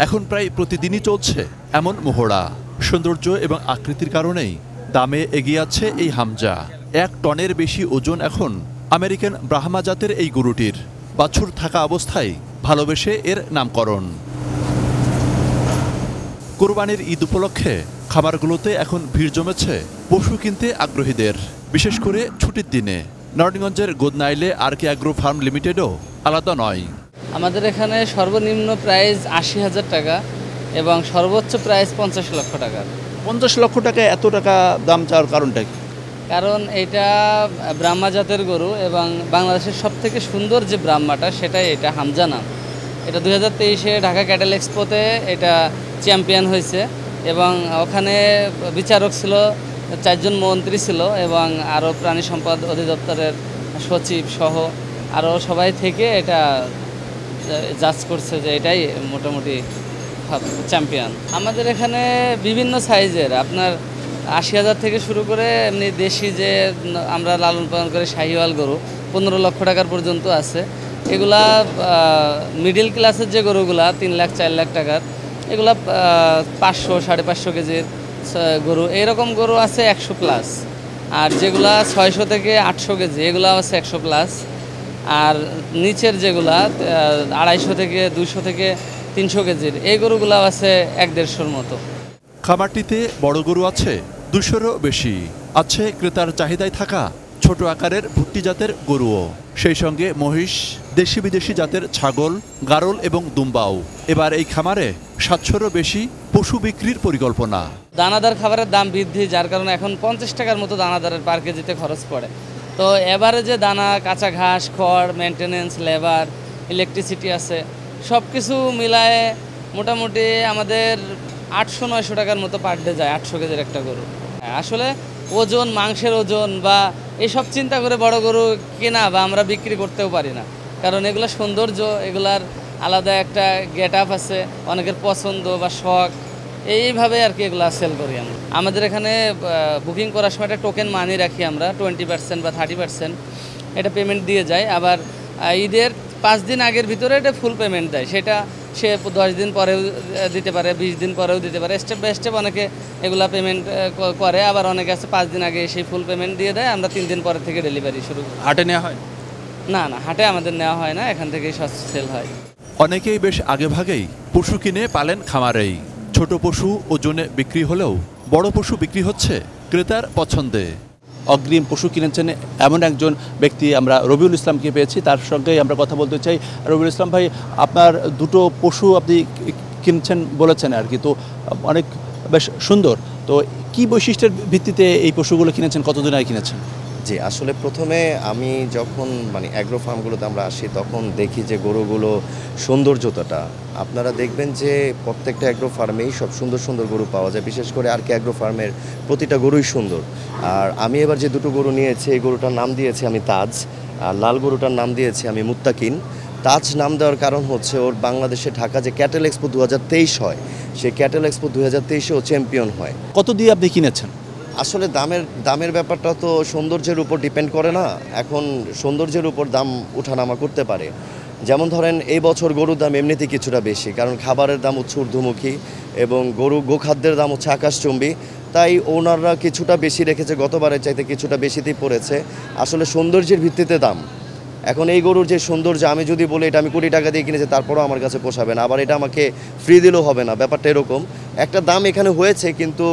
এখন প্রায় প্রতিদিনই চলছে এমন মহড়া। সৌন্দর্য এবং আকৃতির কারণেই দামে এগিয়ে আছে এই হামজা। 1 টনের বেশি ওজন এখন আমেরিকান ব্রাহ্মা জাতের এই গরুটির। বাছুর থাকা অবস্থায় ভালোবেসে এর নামকরণ। কোরবানির ঈদ উপলক্ষে খামারগুলোতে এখন ভিড় জমেছে পশু কিনতে আগ্রহীদের, বিশেষ করে ছুটির দিনে। নারায়ণগঞ্জের গোদনাইলে আরকে অ্যাগ্রো ফার্ম লিমিটেডও আলাদা নয়। আমাদের এখানে সর্বনিম্ন প্রাইস ৮০,০০০ টাকা এবং সর্বোচ্চ প্রাইস ৫০ লক্ষ টাকা। ৫০ লক্ষ টাকা এত টাকা দাম চাওয়ার কারণটা কি? কারণ এটা ব্রাহ্মা জাতের গরু এবং বাংলাদেশের সবথেকে সুন্দর যে ব্রাহ্মাটা সেটাই এটা হামজা নাম। এটা 2023-এ ঢাকা ক্যাটেল এক্সপোতে এটা চ্যাম্পিয়ন হয়েছে এবং ওখানে বিচারক ছিল, 4 জন মন্ত্রী ছিল এবং আরও প্রাণী সম্পদ অধিদপ্তরের সচিব সহ আরও সবাই থেকে এটা জাজ করছে যে এটাই মোটামুটি চ্যাম্পিয়ন। আমাদের এখানে বিভিন্ন সাইজের আপনার ৮০,০০০ থেকে শুরু করে এমনি দেশি যে আমরা লালন পালন করে শাহিওয়াল গরু 15 লক্ষ টাকার পর্যন্ত আছে। এগুলা মিডিল ক্লাসের যে গরুগুলা 3 লাখ 4 লাখ টাকার, এগুলা 500 550 কেজির গরু, এইরকম গরু আছে 100 প্লাস। আর যেগুলা 600 থেকে 800 কেজি এগুলা আছে 100 প্লাস। আর নিচের যেগুলা 250 থেকে 200 থেকে 300 কেজির এই গরুগুলা আছে 1-150-র মতো। খামারটিতে বড় গরু আছে 200-রও বেশি। আছে ক্রেতার চাহিদায় থাকা ছোট আকারের ভুট্টি জাতের গরুও, সেই সঙ্গে মহিষ, দেশি বিদেশি জাতের ছাগল, গারল এবং দুম্বাও। এবার এই খামারে 700-রও বেশি পশু বিক্রির পরিকল্পনা। দানাদার খাবারের দাম বৃদ্ধি, যার কারণে এখন 50 টাকার মতো দানাদারের পার কেজিতে খরচ পড়ে। তো এবারে যে দানা, কাঁচা ঘাস, খড়, মেনটেনেন্স, লেবার, ইলেকট্রিসিটি আছে, সব কিছু মিলায়ে মোটামুটি আমাদের 800-900 টাকার মতো পার ডে যায় 800 কেজির একটা গরু। আসলে ওজন, মাংসের ওজন বা এইসব চিন্তা করে বড় গরু কেনা বা আমরা বিক্রি করতেও পারি না, কারণ এগুলো সৌন্দর্য, এগুলার আলাদা একটা গেট আপ আছে, অনেকের পছন্দ বা শখ, এইভাবে আর কি এগুলো সেল করি আমরা। আমাদের এখানে বুকিং করার সময় একটা টোকেন মানি রাখি আমরা, 20% বা 30% এটা পেমেন্ট দিয়ে যায়। আবার ঈদের 5 দিন আগের ভিতরে এটা ফুল পেমেন্ট দেয়, সেটা সে 10 দিন পরেও দিতে পারে, 20 দিন পরেও দিতে পারে। স্টেপ বাই স্টেপ অনেকে এগুলা পেমেন্ট করে, আবার অনেকে আছে 5 দিন আগে সেই ফুল পেমেন্ট দিয়ে দেয়, আমরা 3 দিন পরে থেকে ডেলিভারি শুরু করি। হাটে নেওয়া হয় না, হাটে আমাদের নেওয়া হয় না, এখান থেকেই সব সেল হয়। অনেকেই বেশ আগেভাগেই পশু কিনে পালেন খামারেই। ছোট পশু ওজনে বিক্রি হলেও বড় পশু বিক্রি হচ্ছে ক্রেতার পছন্দে। অগ্রিম পশু কিনেছেন এমন একজন ব্যক্তি আমরা রবিউল ইসলামকে পেয়েছি, তার সঙ্গে আমরা কথা বলতে চাই। রবিউল ইসলাম ভাই, আপনার 2টো পশু আপনি কিনছেন বলেছেন আর কি, তো অনেক বেশ সুন্দর। তো কি বৈশিষ্ট্যের ভিত্তিতে এই পশুগুলো কিনেছেন, কতদিন আগে কিনেছেন? জি, আসলে প্রথমে আমি যখন অ্যাগ্রো ফার্মগুলোতে আমরা আসি তখন দেখি যে গরুগুলো সৌন্দর্যতাটা, আপনারা দেখবেন যে প্রত্যেকটা অ্যাগ্রো ফার্মেই সব সুন্দর সুন্দর গরু পাওয়া যায়, বিশেষ করে আরকে অ্যাগ্রো ফার্মের প্রতিটা গরুই সুন্দর। আর আমি এবার যে 2টো গরু নিয়েছি, এই গরুটার নাম দিয়েছি আমি তাজ, আর লাল গরুটার নাম দিয়েছি আমি মুত্তাকিন। তাজ নাম দেওয়ার কারণ হচ্ছে ওর বাংলাদেশে ঢাকা যে ক্যাটেল এক্সপো 2023 হয়, সেই ক্যাটেল এক্সপো 2023-এ ও চ্যাম্পিয়ন হয়। কত দিয়ে আপনি কিনেছেন? আসলে দামের ব্যাপারটা তো সৌন্দর্যের উপর ডিপেন্ড করে না, এখন সৌন্দর্যের উপর দাম ওঠানামা করতে পারে। যেমন ধরেন এই বছর গরুর দাম এমনিতেই কিছুটা বেশি, কারণ খাবারের দাম হচ্ছে ঊর্ধ্বমুখী এবং গোখাদ্যের দাম হচ্ছে আকাশচুম্বী, তাই ওনাররা কিছুটা বেশি রেখেছে, গতবারের চাইতে কিছুটা বেশিতেই পড়েছে। আসলে সৌন্দর্যের ভিত্তিতে দাম। এখন এই গরুর যে সৌন্দর্য, আমি যদি বলি এটা আমি 20 টাকা দিয়ে কিনেছি, তারপরেও আমার কাছে পোষাবে না, আবার এটা আমাকে ফ্রি দিলেও হবে না, ব্যাপারটা এরকম। একটা দাম এখানে হয়েছে, কিন্তু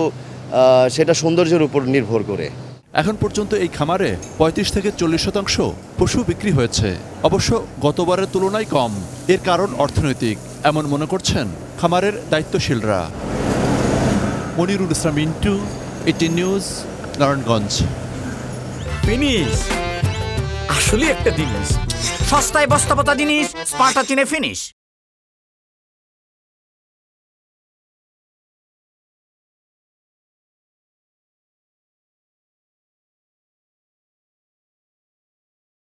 সেটা সৌন্দর্যের উপর নির্ভর করে। এখন পর্যন্ত এই খামারে 35 থেকে 40% পশু বিক্রি হয়েছে, অবশ্য গতবারের তুলনায় কম। এর কারণ অর্থনৈতিক, এমন মনে করছেন খামারের দায়িত্বশীলরা। Monirul Islam Mintu, ATN news, Narayanganj. Finish আসলে একটা জিনিস, সস্তায় বস্তাপতা জিনিস, স্পার্টা চিনে ফিনিশ।